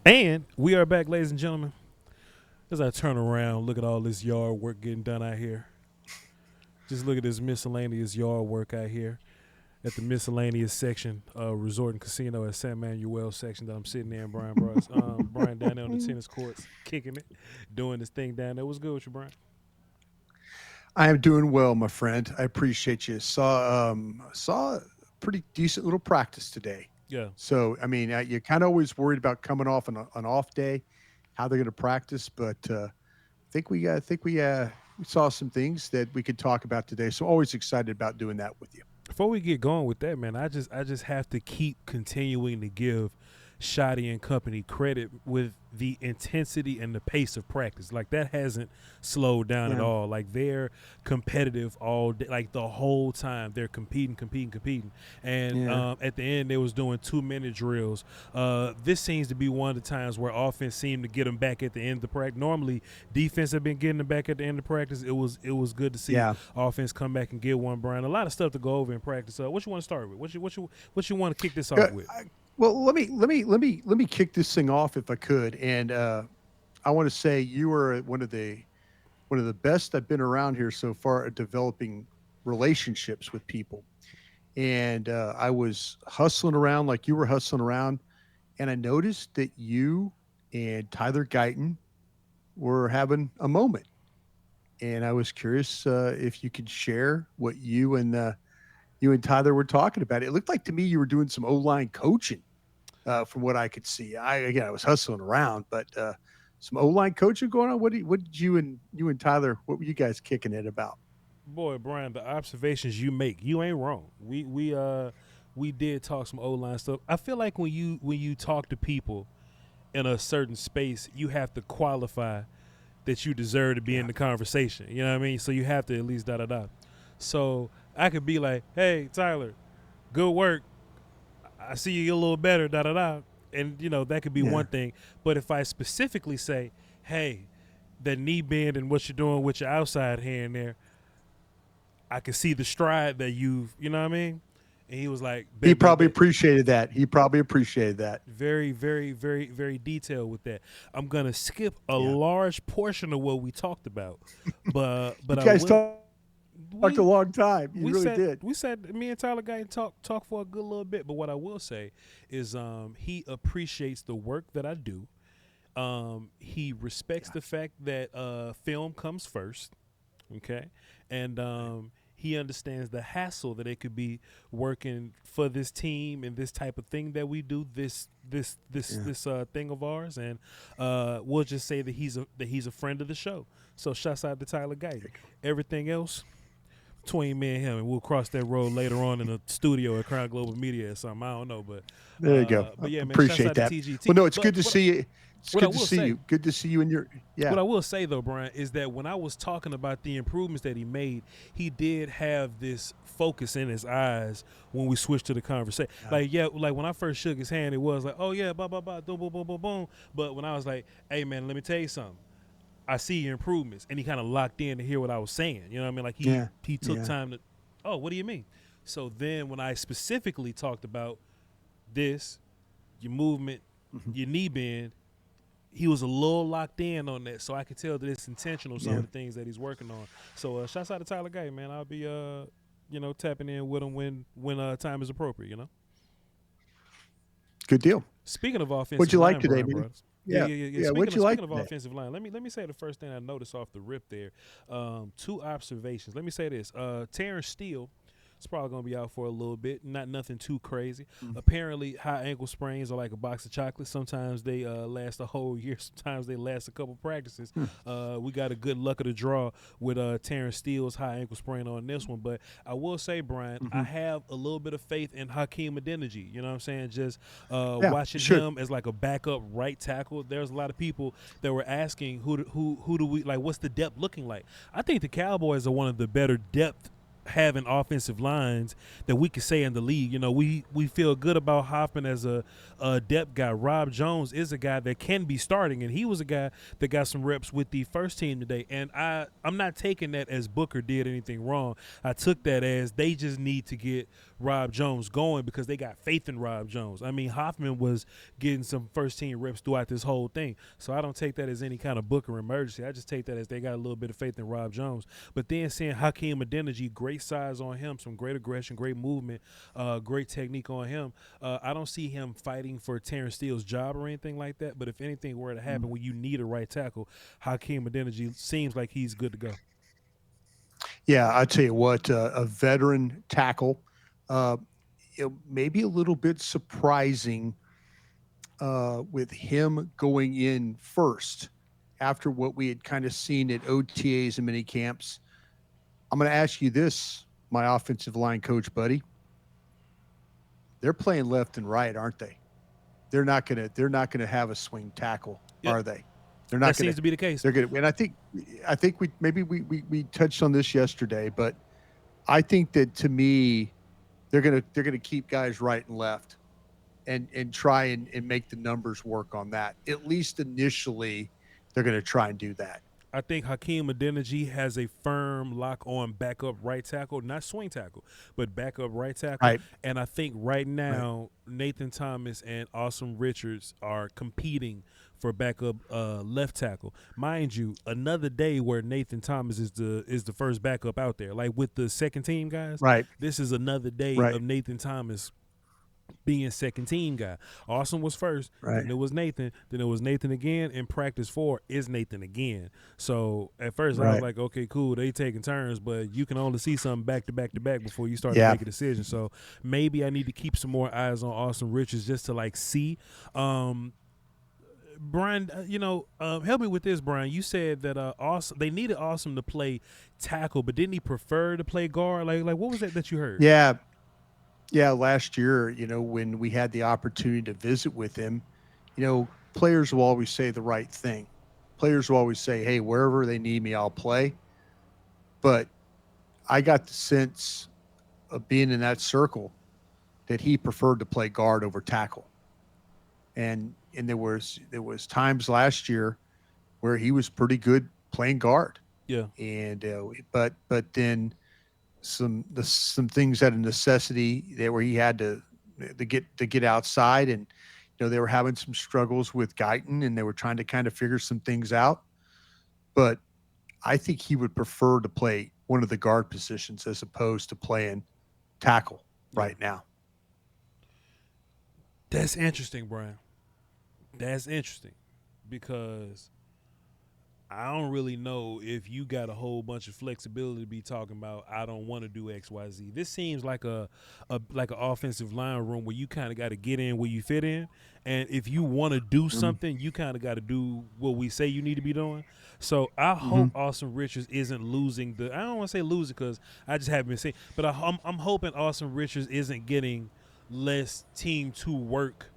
And we are back, ladies and gentlemen. As I turn around, look at all this yard work getting done out here. Just look at this miscellaneous yard work out here at the miscellaneous section, resort and casino at San Manuel section that I'm sitting there in, Brian Bros. Brian down there on the tennis courts, kicking it, doing this thing down there. What's good with you, Brian? I am doing well, my friend. I appreciate you. Saw a pretty decent little practice today. Yeah. So I mean, you're kind of always worried about coming off an off day, how they're going to practice. But I think we saw some things that we could talk about today. So always excited about doing that with you. Before we get going with that, man, I just have to keep continuing to give Shoddy and company credit with the intensity and the pace of practice. Like, that hasn't slowed down at all. Like, they're competitive all day, like the whole time. They're competing. And at the end, they was doing 2-minute drills. This seems to be one of the times where offense seemed to get them back at the end of the practice. Normally, defense have been getting them back at the end of practice. It was good to see offense come back and get one, Brian. A lot of stuff to go over in practice. What you want to start with? What you want to kick this off with? Well, let me kick this thing off if I could, and I want to say you are one of the best I've been around here so far at developing relationships with people. And I was hustling around like you were hustling around, and I noticed that you and Tyler Guyton were having a moment, and I was curious if you could share what you and Tyler were talking about. It looked like to me you were doing some O-line coaching. From what I could see, I was hustling around, but some O-line coaching going on. What did you and Tyler? What were you guys kicking it about? Boy, Brian, the observations you make, you ain't wrong. We did talk some O-line stuff. I feel like when you talk to people in a certain space, you have to qualify that you deserve to be in the conversation. You know what I mean? So you have to at least da. So I could be like, "Hey, Tyler, good work. I see you get a little better, da. And, that could be one thing. But if I specifically say, hey, that knee bend and what you're doing with your outside hand there, I can see the stride that you know what I mean? And he was like, he probably appreciated that. Very, very, very, very detailed with that. I'm going to skip a large portion of what we talked about. But you guys talked a long time. You really did. We said me and Tyler got to talk for a good little bit. But what I will say is he appreciates the work that I do. He respects the fact that film comes first. Okay. And he understands the hassle that it could be working for this team and this type of thing that we do, this thing of ours. And we'll just say that he's a friend of the show. So shouts out to Tyler Guyton. Everything else between me and him, and we'll cross that road later on in the studio at Crown Global Media or something. I don't know, but there you go. But yeah, man, appreciate that. Well, no, it's good to see you. It's good to see you. Good to see you in your What I will say though, Brian, is that when I was talking about the improvements that he made, he did have this focus in his eyes when we switched to the conversation. Like when I first shook his hand, it was like, oh yeah, blah blah blah, boom boom boom boom boom. But when I was like, hey man, let me tell you something. I see your improvements, and he kind of locked in to hear what I was saying. You know what I mean? Like he took time to, oh, what do you mean? So then when I specifically talked about this, your movement, your knee bend, he was a little locked in on that. So I could tell that it's intentional, some of the things that he's working on. So shouts out to Tyler Guyton, man. I'll be, tapping in with him when time is appropriate, Good deal. Speaking of offensive what'd you like line, today, Brian, man? Yeah. Speaking of offensive line, let me say the first thing I noticed off the rip there. 2 observations. Let me say this. Terrence Steele is probably going to be out for a little bit. Nothing too crazy. Apparently, high ankle sprains are like a box of chocolates. Sometimes they last a whole year. Sometimes they last a couple practices. We got a good luck of the draw with Terrence Steele's high ankle sprain on this one. But I will say, Brian, I have a little bit of faith in Hakeem Adeniji. You know what I'm saying? Just watching him as like a backup right tackle. There's a lot of people that were asking who do we like? What's the depth looking like? I think the Cowboys are one of the better depth having offensive lines that we could say in the league. We feel good about Hoffman as a depth guy. Rob Jones is a guy that can be starting, and he was a guy that got some reps with the first team today. And I'm not taking that as Booker did anything wrong. I took that as they just need to get Rob Jones going because they got faith in Rob Jones. I mean, Hoffman was getting some first team reps throughout this whole thing. So I don't take that as any kind of Booker emergency. I just take that as they got a little bit of faith in Rob Jones. But then seeing Hakeem Adeniji, great size on him, some great aggression, great movement, great technique on him. I don't see him fighting for Terrence Steele's job or anything like that. But if anything were to happen when you need a right tackle, Hakeem Adeniji seems like he's good to go. Yeah, I tell you what, a veteran tackle, maybe a little bit surprising with him going in first after what we had kind of seen at OTAs and mini camps. I'm going to ask you this, my offensive line coach buddy. They're playing left and right, aren't they? They're not gonna have a swing tackle, are they? They're not. That seems to be the case. They're gonna, and I think we touched on this yesterday, but I think that to me, they're gonna keep guys right and left, and try and make the numbers work on that. At least initially, they're gonna try and do that. I think Hakeem Adeniji has a firm lock on backup right tackle, not swing tackle, but backup right tackle. Right. And I think right now Nathan Thomas and Austin Richards are competing for backup left tackle. Mind you, another day where Nathan Thomas is the first backup out there. Like with the second team guys, right? This is another day of Nathan Thomas being second team guy. Austin was first, then it was Nathan, then it was Nathan again. In practice 4 is Nathan again. So at first I was like, okay, cool, they taking turns, but you can only see something back to back to back before you start to make a decision. So maybe I need to keep some more eyes on Austin Richards just to like see. Brian, help me with this, Brian. You said that they needed Austin to play tackle, but didn't he prefer to play guard? Like what was that you heard? Yeah, last year, when we had the opportunity to visit with him, players will always say the right thing. Players will always say, hey, wherever they need me, I'll play. But I got the sense of being in that circle that he preferred to play guard over tackle. And there was times last year where he was pretty good playing guard. Yeah. And but then some things out of necessity there where he had to get outside, and they were having some struggles with Guyton, and they were trying to kind of figure some things out. But I think he would prefer to play one of the guard positions as opposed to playing tackle right now. That's interesting, Brian. That's interesting because I don't really know if you got a whole bunch of flexibility to be talking about. I don't want to do X, Y, Z. This seems like an offensive line room where you kind of got to get in where you fit in, and if you want to do something, you kind of got to do what we say you need to be doing. So I hope Austin Richards isn't losing the. I don't want to say losing because I just haven't been seeing, but I'm hoping Austin Richards isn't getting less team 2 work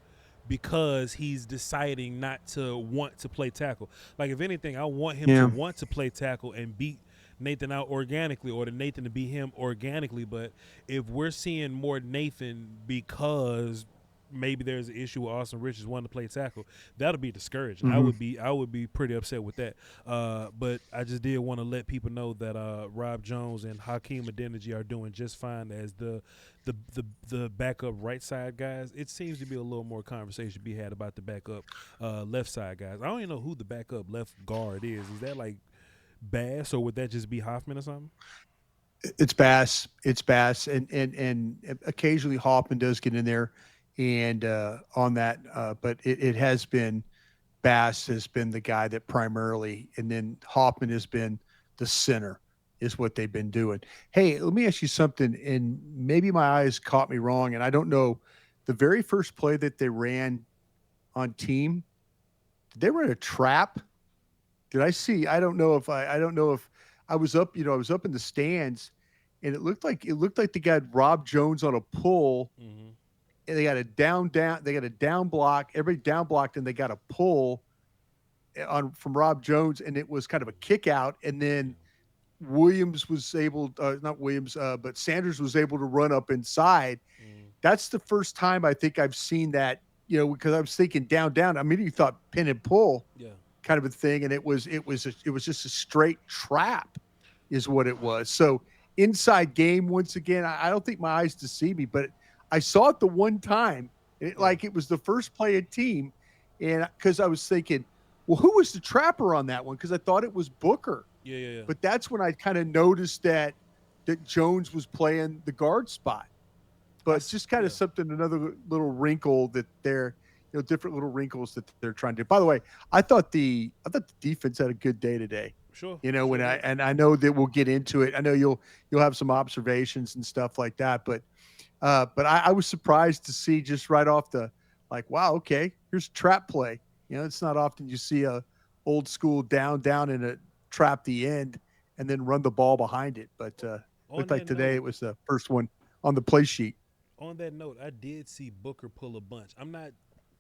because he's deciding not to want to play tackle. Like, if anything, I want him to want to play tackle and beat Nathan out organically, or to Nathan to beat him organically. But if we're seeing more Nathan because maybe there's an issue with Austin Richards wanting to play tackle, that'll be discouraging. I would be pretty upset with that. But I just did want to let people know that Rob Jones and Hakeem Adeniji are doing just fine as the backup right side guys. It seems to be a little more conversation to be had about the backup left side guys. I don't even know who the backup left guard is. Is that like Bass, or would that just be Hoffman or something? It's Bass, and occasionally Hoffman does get in there and on that, but it has been Bass has been the guy that primarily, and then Hoffman has been the center, is what they've been doing. Hey, let me ask you something, and maybe my eyes caught me wrong, and I don't know. The very first play that they ran on team, did they run a trap? Did I see? I don't know if I was up. I was up in the stands, and it looked like they got Rob Jones on a pull, and they got a down. They got a down block. Everybody down blocked, and they got a pull from Rob Jones, and it was kind of a kick out, and then Williams was able, not Williams, but Sanders was able to run up inside. That's the first time I think I've seen that. Because I was thinking down. I mean, you thought pin and pull. Yeah. Kind of a thing, and it was just a straight trap is what it was. So inside game once again. I don't think my eyes deceive me, but I saw it the one time, like it was the first play of team, and because I was thinking, well, who was the trapper on that one? Because I thought it was Booker. Yeah. But that's when I kind of noticed that Jones was playing the guard spot. But it's just kind of something, another little wrinkle that they're, different little wrinkles that they're trying to do. By the way, I thought the defense had a good day today. Sure. When I know that we'll get into it. I know you'll have some observations and stuff like that, but I was surprised to see just right off the, like, wow, okay, here's a trap play. It's not often you see a old school down and a trap the end and then run the ball behind it. But looked like today it was the first one on the play sheet. On that note, I did see Booker pull a bunch. I'm not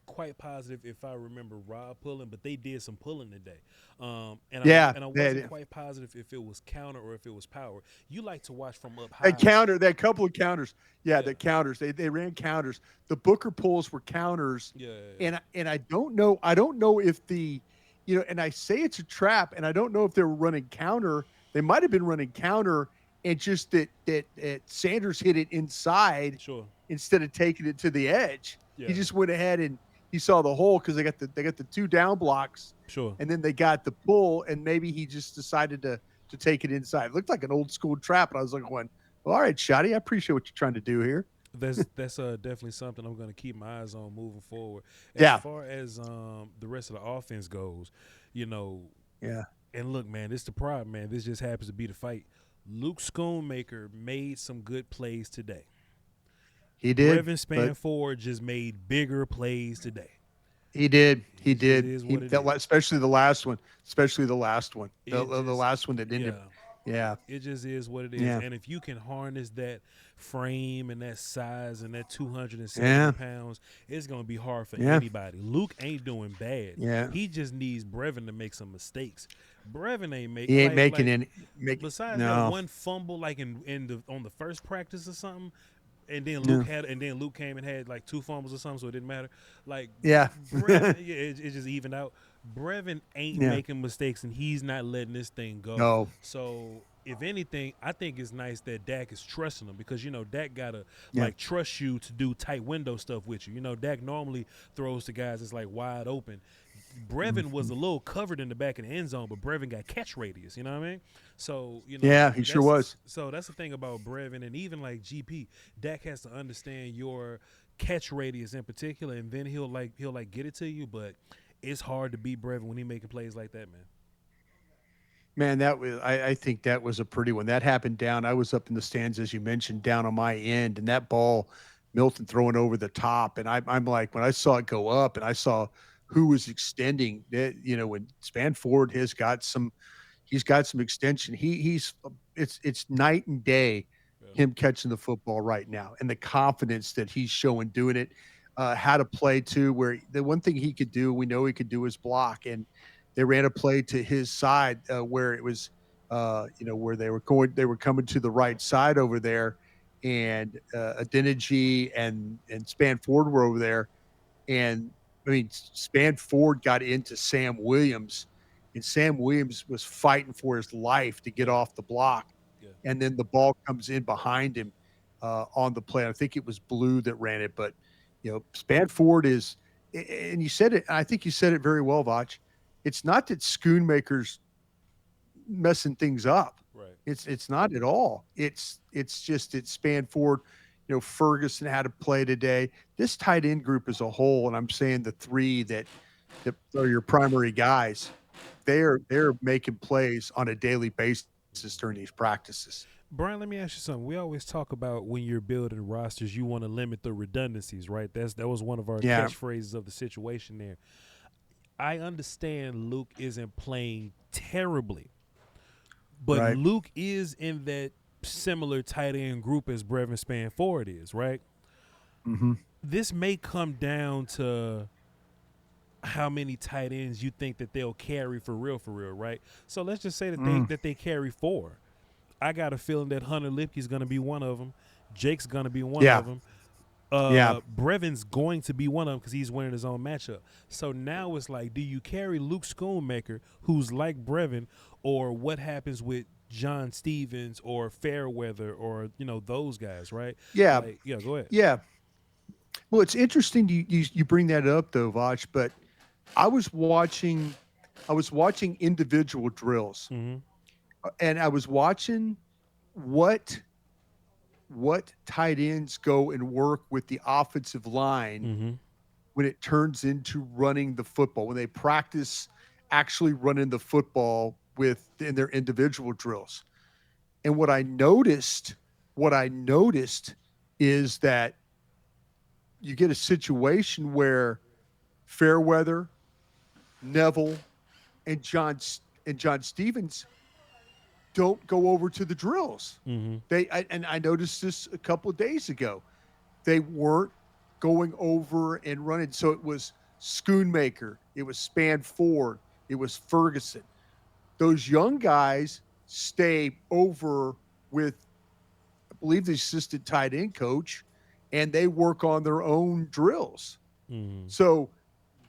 quite positive if I remember Rob pulling, but they did some pulling today. I wasn't quite positive if it was counter or if it was power. You like to watch from up high. That couple of counters. Yeah. The counters. They ran counters. The Booker pulls were counters. Yeah. And I don't know if the, and I say it's a trap, and I don't know if they were running counter. They might have been running counter, and just that Sanders hit it inside instead of taking it to the edge. Yeah. He just went ahead and he saw the hole because they got the two down blocks. Sure. And then they got the pull, and maybe he just decided to take it inside. It looked like an old school trap, and I was like, well, all right, Shotty, I appreciate what you're trying to do here. That's definitely something I'm going to keep my eyes on moving forward. As far as the rest of the offense goes, Yeah. And look, man, this is the problem, man. This just happens to be the fight. Luke Schoonmaker made some good plays today. He did. Brevyn Spann Ford just made bigger plays today. He did. Especially the last one. The last one that didn't. Yeah. It just is what it is. Yeah. And if you can harness that frame and that size and that 270 pounds, it's going to be hard for anybody. Luke ain't doing bad. Yeah. He just needs Brevyn to make some mistakes. Brevyn ain't making. He ain't making any. Besides that one fumble, like on the first practice or something. And then Luke came and had like 2 fumbles or something, so it didn't matter. Like, Brevyn, it just evened out. Brevyn ain't making mistakes, and he's not letting this thing go. No. So if anything, I think it's nice that Dak is trusting him because Dak gotta like trust you to do tight window stuff with you. Dak normally throws to guys that's like wide open. Brevyn was a little covered in the back of the end zone, but Brevyn got catch radius. You know what I mean? So he sure was. So that's the thing about Brevyn, and even like GP, Dak has to understand your catch radius in particular, and then he'll get it to you. But it's hard to beat Brevyn when he's making plays like that, man. Man, that was I think that was a pretty one. That happened down. I was up in the stands, as you mentioned, down on my end, and that ball, Milton throwing over the top, and I'm like, when I saw it go up, and I saw who was extending that, when Spann Ford he's got some extension. It's night and day, him catching the football right now, and the confidence that he's showing doing it. How to play too, where the one thing he could do, we know he could do, is block. And they ran a play to his side where it was, where they were coming to the right side over there, and Adeniji and Spann Ford were over there, and Spann Ford got into Sam Williams, and Sam Williams was fighting for his life to get off the block. Yeah. And then the ball comes in behind him on the play. I think it was Blue that ran it, but Spann Ford is, and you said it, I think you said it very well, Voch. It's not that Schoonmaker's messing things up. Right. It's not at all. It's Spann Ford. Ferguson had to play today. This tight end group as a whole, and I'm saying the 3 that are your primary guys, they're making plays on a daily basis during these practices. Brian, let me ask you something. We always talk about when you're building rosters, you want to limit the redundancies, right? That was one of our catchphrases of the situation there. I understand Luke isn't playing terribly, but Luke is in that similar tight end group as Brevyn Spann Ford is, right? Mm-hmm. This may come down to how many tight ends you think that they'll carry for real, right? So let's just say that they carry 4. I got a feeling that Hunter Lipke's going to be one of them. Jake's going to be one of them. Brevyn's going to be one of them because he's winning his own matchup. So now it's like, do you carry Luke Schoonmaker, who's like Brevyn, or what happens with John Stevens or Fairweather or those guys, right? Yeah, Like, yeah, go ahead. yeah. Well, it's interesting you bring that up though, Voch. But I was watching, I was watching individual drills, Mm-hmm. and I was watching what tight ends go and work with the offensive line Mm-hmm. when it turns into running the football, when they practice actually running the football with in their individual drills. And what I noticed is that you get a situation where Fairweather, Neville, and John Stevens don't go over to the drills. Mm-hmm. And I noticed this a couple of days ago. They weren't going over and running. So it was Schoonmaker, it was Spann Ford, it was Ferguson. Those young guys stay over with, I believe, the assistant tight end coach, and they work on their own drills. Mm-hmm. So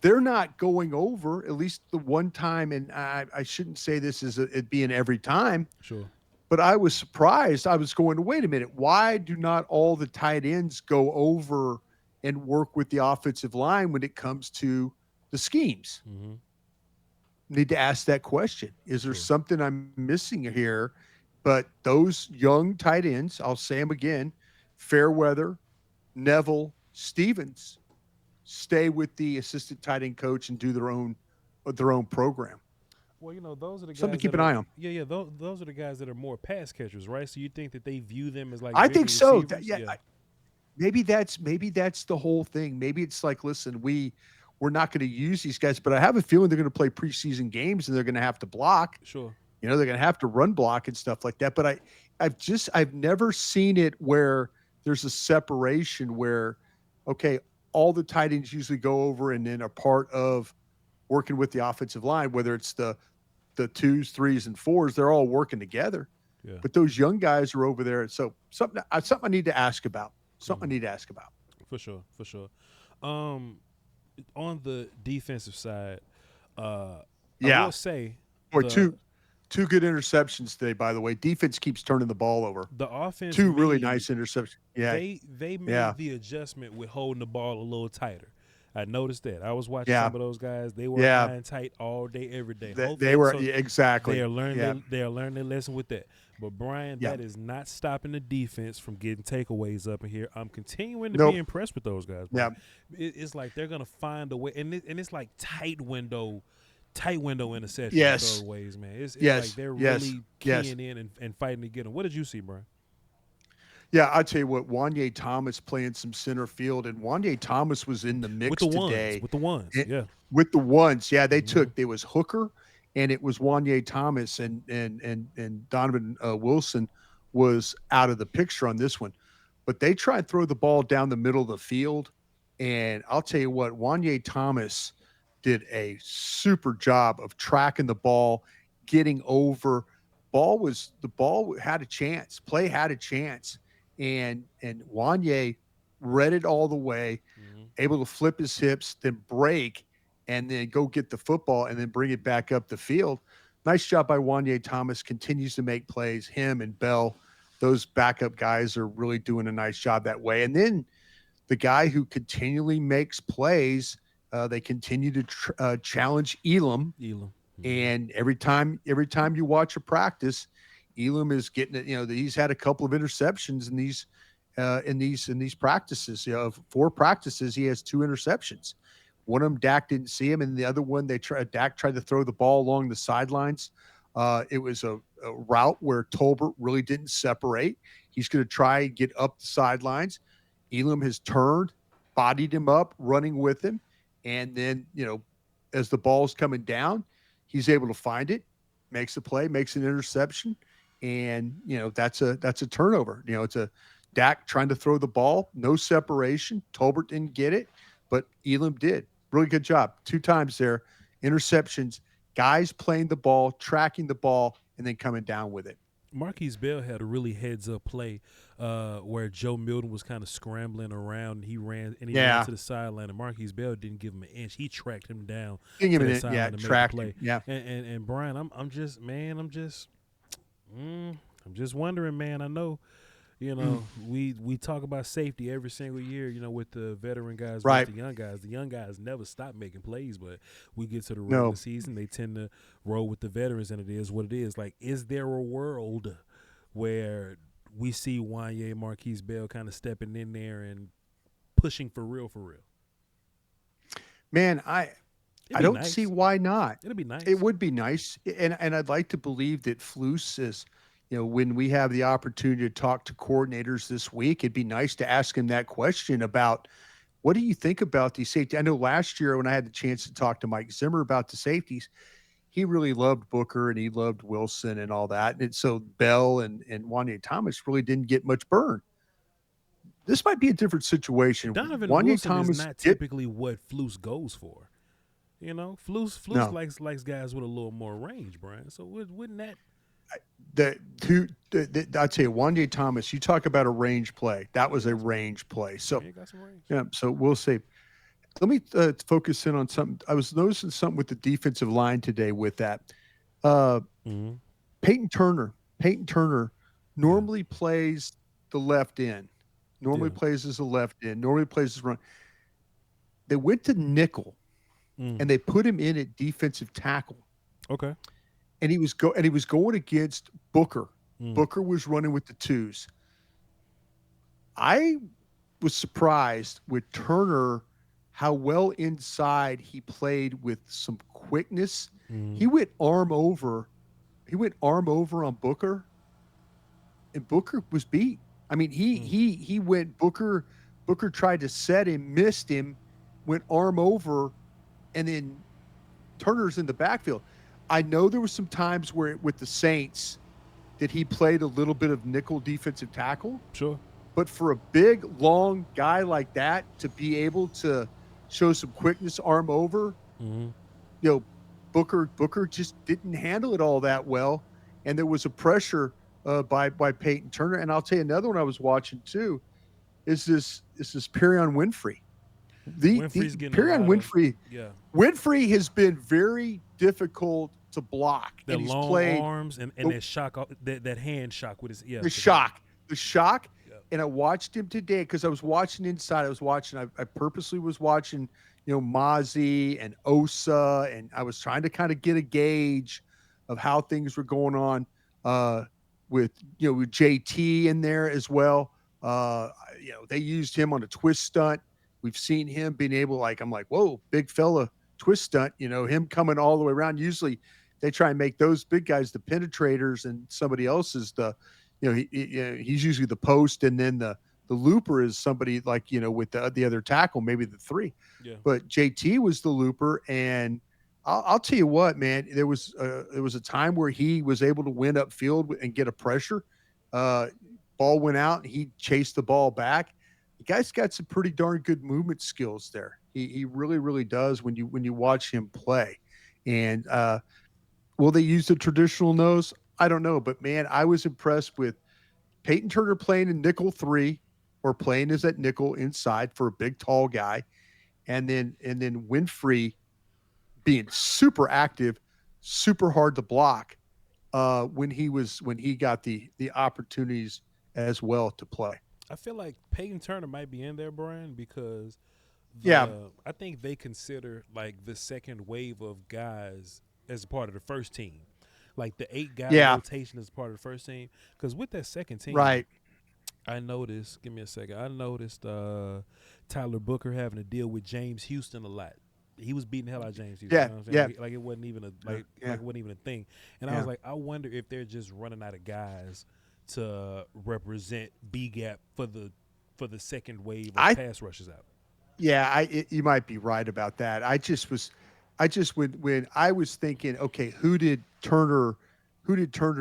they're not going over, at least the one time, and I shouldn't say this as it being every time, Sure. but I was surprised. I was going, wait a minute, why do not all the tight ends go over and work with the offensive line when it comes to the schemes? Mm-hmm. Need to ask that question. Is there Sure. something I'm missing here? But those young tight ends, I'll say them again, Fairweather, Neville, Stevens, stay with the assistant tight end coach and do their own program. Well, those are the Something guys to keep that an are, eye on. yeah. Those are the guys that are more pass catchers, right? So you think that they view them as like I bigger think so. receivers? Yeah, maybe that's the whole thing. Maybe it's like, listen, we're not going to use these guys, but I have a feeling they're going to play preseason games and they're going to have to block. Sure. They're going to have to run block and stuff like that. But I've never seen it where there's a separation where, okay, all the tight ends usually go over and then are part of working with the offensive line, whether it's the twos, threes, and fours, they're all working together. Yeah. But those young guys are over there. So something I need to ask about. Something I need to ask about. For sure. For sure. On the defensive side, I will say Or two good interceptions today, by the way. Defense keeps turning the ball over. the offense Two really nice interceptions. Yeah. they made the adjustment with holding the ball a little tighter. I noticed that. I was watching some of those guys. They were high and tight all day, every day. They were exactly. They are learning. They are learning their lesson with that. But Brian, that is not stopping the defense from getting takeaways up in here. I'm continuing to be impressed with those guys. Bro. It's like they're gonna find a way, and it's like tight window interception throwaways, man. It's like they're really keying in and fighting to get them. What did you see, Brian? Yeah, I'll tell you what, Wanye Thomas playing some center field, and Wanye Thomas was in the mix today. With the ones, yeah. With the ones, yeah. They took, there was Hooker, and it was Wanye Thomas, and Donovan Wilson was out of the picture on this one. But they tried to throw the ball down the middle of the field, and I'll tell you what, Wanye Thomas did a super job of tracking the ball, getting over. The ball had a chance. Play had a chance. And Wanye read it all the way, able to flip his hips, then break, and then go get the football and then bring it back up the field. Nice job by Wanye Thomas. Continues to make plays. Him and Bell, those backup guys are really doing a nice job that way. And then the guy who continually makes plays, they continue to challenge Elam. And every time you watch a practice, Elam is getting it. He's had a couple of interceptions in these practices. 4 practices, he has 2 interceptions. One of them, Dak didn't see him, and the other one, Dak tried to throw the ball along the sidelines. It was a route where Tolbert really didn't separate. He's going to try and get up the sidelines. Elam has turned, bodied him up, running with him, and then as the ball's coming down, he's able to find it, makes a play, makes an interception. And, that's a turnover. It's a Dak trying to throw the ball, no separation. Tolbert didn't get it, but Elam did. Really good job. 2 times there, interceptions, guys playing the ball, tracking the ball, and then coming down with it. Marquise Bell had a really heads-up play where Joe Milton was kind of scrambling around, and he ran to the sideline, and Marquise Bell didn't give him an inch. He tracked him down to the sideline to make the play. Yeah. And Brian, I'm just I'm just wondering, man. I know, we talk about safety every single year, with the veteran guys versus Right. the young guys. The young guys never stop making plays, but we get to the regular No. season, they tend to roll with the veterans, and it is what it is. Like, is there a world where we see Wanye Marquise Bell kind of stepping in there and pushing for real, for real? Man, I It'd I be don't see nice. why not. It'd be It nice. would be nice, and I'd like to believe that Flus is, when we have the opportunity to talk to coordinators this week, it'd be nice to ask him that question about what do you think about these safety. I know last year when I had the chance to talk to Mike Zimmer about the safeties, he really loved Booker and he loved Wilson and all that, and so Bell and Wanye Thomas really didn't get much burn. This might be a different situation. Donovan Wanye Wilson is Thomas not did typically what Flus goes for. Flus no. likes guys with a little more range, Brian. So wouldn't that? The two, I'd say Wanye Thomas. You talk about a range play. That was a range play. So, Yeah, got some range. yeah. So we'll say. Let me focus in on something. I was noticing something with the defensive line today. With that, uh, Mm-hmm. Peyton Turner. Peyton Turner Yeah, normally plays the left end. yeah. Normally plays as a left end. Normally plays as run. They went to nickel Mm. and they put him in at defensive tackle. Okay. And he was going against Booker. Mm. Booker was running with the twos. I was surprised with Turner how well inside he played with some quickness. Mm. He went arm over. He went arm over on Booker, and Booker was beat. I mean, Mm. he went Booker. Booker tried to set him, missed him, went arm over, and then Turner's in the backfield. I know there were some times where with the Saints that he played a little bit of nickel defensive tackle, Sure. but for a big, long guy like that to be able to show some quickness, arm over, Mm-hmm. you know, Booker just didn't handle it all that well, and there was a pressure by Peyton Turner. And I'll tell you another one I was watching too is this Perion Winfrey. The Winfrey's getting a Perion lot of Winfrey yeah. Winfrey has been very difficult to block, The and he's long played arms and that shock, that hand shock with his the for sure. shock, the shock. Yeah. And I watched him today because I was watching inside. I purposely was watching, Mozzie and Osa, and I was trying to kind of get a gauge of how things were going on uh, with JT in there as well. They used him on a twist stunt. We've seen him being able, like, I'm like, whoa, big fella twist stunt. Him coming all the way around. Usually, they try and make those big guys the penetrators, and somebody else is he's usually the post, and then the looper is somebody like with the other tackle, maybe the three. Yeah. But JT was the looper, and I'll tell you what, man, there was a time where he was able to win upfield and get a pressure. Uh, Ball went out, and he chased the ball back. The guy's got some pretty darn good movement skills there. He really, really does when you watch him play. And will they use the traditional nose? I don't know, but man, I was impressed with Peyton Turner playing in nickel 3 or playing as that nickel inside for a big tall guy, and then Winfrey being super active, super hard to block when he got the opportunities as well to play. I feel like Peyton Turner might be in there, Brian, because Yeah, I think they consider like the second wave of guys as a part of the first team, like the 8 guy yeah, rotation as part of the first team. Because with that second team, right. I noticed. Give me a second. I noticed Tyler Booker having to deal with James Houston a lot. He was beating the hell out of James Houston. Yeah, You know what I'm yeah, saying? Like it wasn't even a yeah, like it wasn't even a thing. And I yeah. was like, I wonder if they're just running out of guys to represent B gap for the second wave of I pass rushes out. Yeah, you might be right about that. I just when I was thinking, okay, who did Turner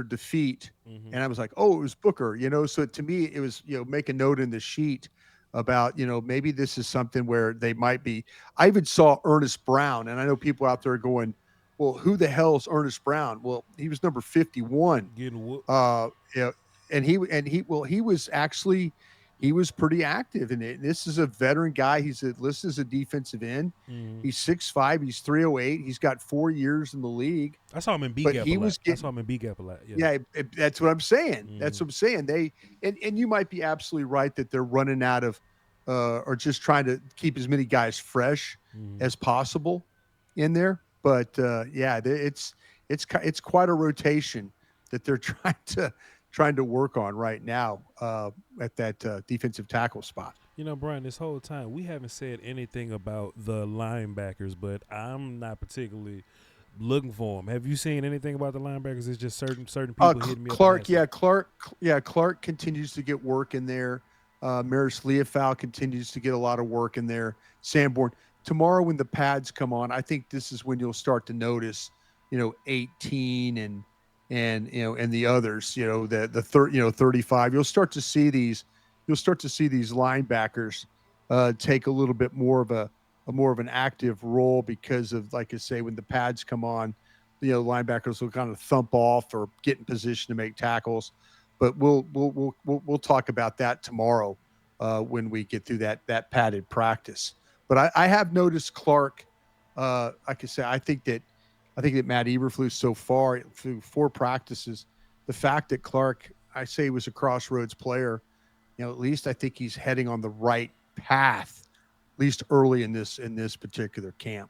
defeat? Mm-hmm. And I was like, oh, it was Booker. So to me, it was make a note in the sheet about maybe this is something where they might be. I even saw Ernest Brown, and I know people out there going, well, who the hell is Ernest Brown? Well, he was number 51. Getting whooped. Uh, yeah, and he was actually he was pretty active in it. This is a veteran guy. He's listed as a defensive end. Mm-hmm. He's 6'5", he's 308. He's got 4 years in the league. I saw him in B But gap he a lot. was getting, A lot. Yeah. yeah, that's what I'm saying. That's Mm-hmm. what I'm saying. They and you might be absolutely right that they're running out of or just trying to keep as many guys fresh Mm-hmm. as possible in there. But yeah, it's quite a rotation that they're trying to work on right now at that defensive tackle spot. You know, Brian, this whole time we haven't said anything about the linebackers, but I'm not particularly looking for them. Have you seen anything about the linebackers? It's just certain people hitting me up. Clark, yeah, Clark continues to get work in there. Maris Leofau continues to get a lot of work in there. Sanborn. Tomorrow when the pads come on, I think this is when you'll start to notice, 18 and the others, the 35. You'll start to see these linebackers take a little bit more of an active role because of, like I say, when the pads come on, linebackers will kind of thump off or get in position to make tackles. But we'll talk about that tomorrow when we get through that padded practice. But I have noticed Clark. Like I say, I think that Matt Eberflus so far through 4 practices, the fact that Clark, I say, he was a crossroads player. At least I think he's heading on the right path, at least early in this particular camp.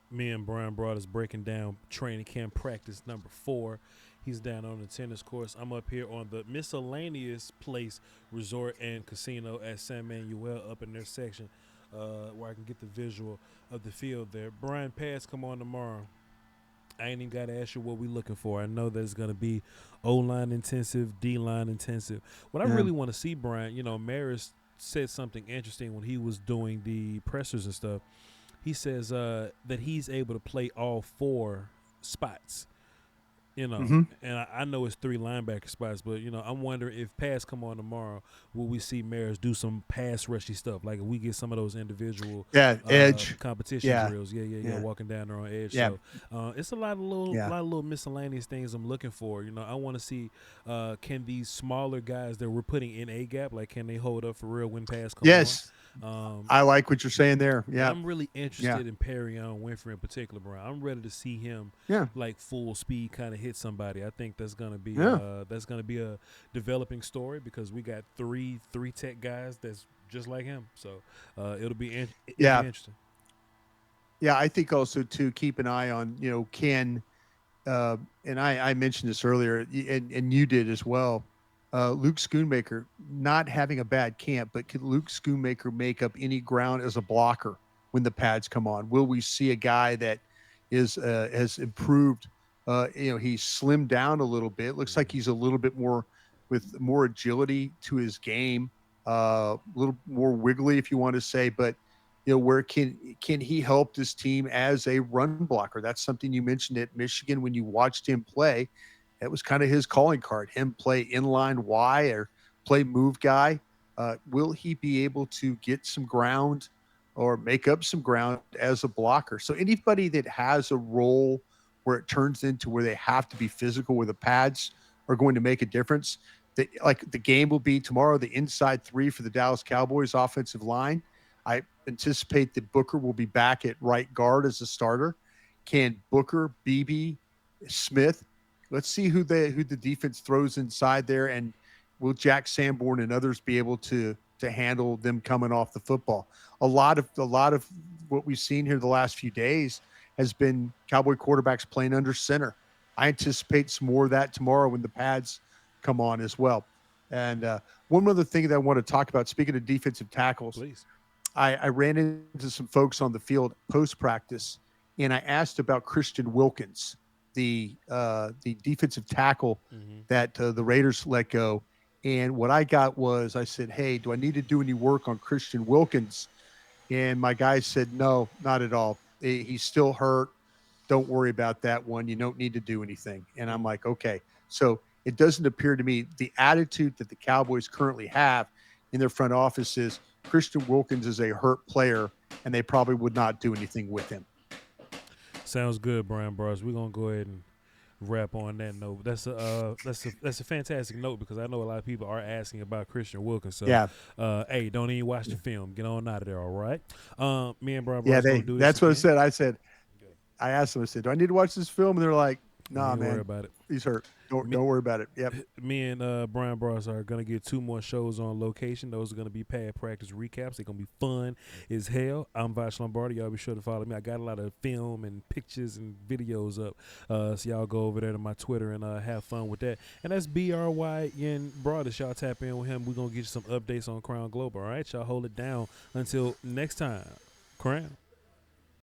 Me and Brian Broad is breaking down training camp practice number 4. He's down on the tennis course. I'm up here on the miscellaneous place resort and casino at San Manuel up in their section where I can get the visual of the field there. Brian, pads come on tomorrow. I ain't even got to ask you what we looking for. I know that it's going to be O-line intensive, D-line intensive. What I really want to see, Brian, Maris said something interesting when he was doing the pressers and stuff. He says that he's able to play all 4 spots. And I know it's 3 linebacker spots, but I'm wondering if pass come on tomorrow, will we see Maris do some pass rushy stuff? Like if we get some of those individual edge competition drills, walking down there on edge. Yeah. So it's a lot of little miscellaneous things I'm looking for. I want to see can these smaller guys that we're putting in a gap, like can they hold up for real when pass come on? I like what you're saying there. Yeah, I'm really interested in Perrion Winfrey in particular, Brian. I'm ready to see him like full speed kind of hit somebody. I think that's gonna be a developing story because we got three tech guys that's just like him. So it'll be interesting. Yeah, I think also to keep an eye on Ken, and I mentioned this earlier, and you did as well. Luke Schoonmaker not having a bad camp, but could Luke Schoonmaker make up any ground as a blocker when the pads come on? Will we see a guy that has improved? He's slimmed down a little bit. Looks like he's a little bit more with more agility to his game, a little more wiggly, if you want to say. But where can he help this team as a run blocker? That's something you mentioned at Michigan when you watched him play. That was kind of his calling card, him play inline Y or play move guy. Will he be able to get some ground or make up some ground as a blocker? So anybody that has a role where it turns into where they have to be physical, where the pads are going to make a difference, like the game will be tomorrow, the inside 3 for the Dallas Cowboys offensive line. I anticipate that Booker will be back at right guard as a starter. Can Booker, Beebe, Smith, let's see who the defense throws inside there, and will Jack Sanborn and others be able to handle them coming off the football? A lot of what we've seen here the last few days has been Cowboy quarterbacks playing under center. I anticipate some more of that tomorrow when the pads come on as well. And one other thing that I want to talk about, speaking of defensive tackles, please. I ran into some folks on the field post practice, and I asked about Christian Wilkins, the defensive tackle that the Raiders let go. And what I got was, I said, hey, do I need to do any work on Christian Wilkins? And my guy said, no, not at all. He's still hurt. Don't worry about that one. You don't need to do anything. And I'm like, okay. So it doesn't appear to me the attitude that the Cowboys currently have in their front office is Christian Wilkins is a hurt player, and they probably would not do anything with him. Sounds good, Brian Bros. We're going to go ahead and wrap on that note. That's a fantastic note because I know a lot of people are asking about Christian Wilkins. So Yeah. Hey, don't even watch the film. Get on out of there, all right? Me and Brian Yeah, Bros gonna do this that's what I again. said. I asked them, I said, do I need to watch this film? And they're like, nah, Don't worry man, about it. he's hurt. Don't worry about it. Yep. Me and Brian Bros are gonna get 2 more shows on location. Those are gonna be pad practice recaps. They're gonna be fun as hell. I'm Voch Lombardi. Y'all be sure to follow me. I got a lot of film and pictures and videos up. So y'all go over there to my Twitter and have fun with that. And that's BRYN Broadus. Y'all tap in with him. We're gonna get you some updates on Crown Globe. All right, y'all hold it down until next time. Crown.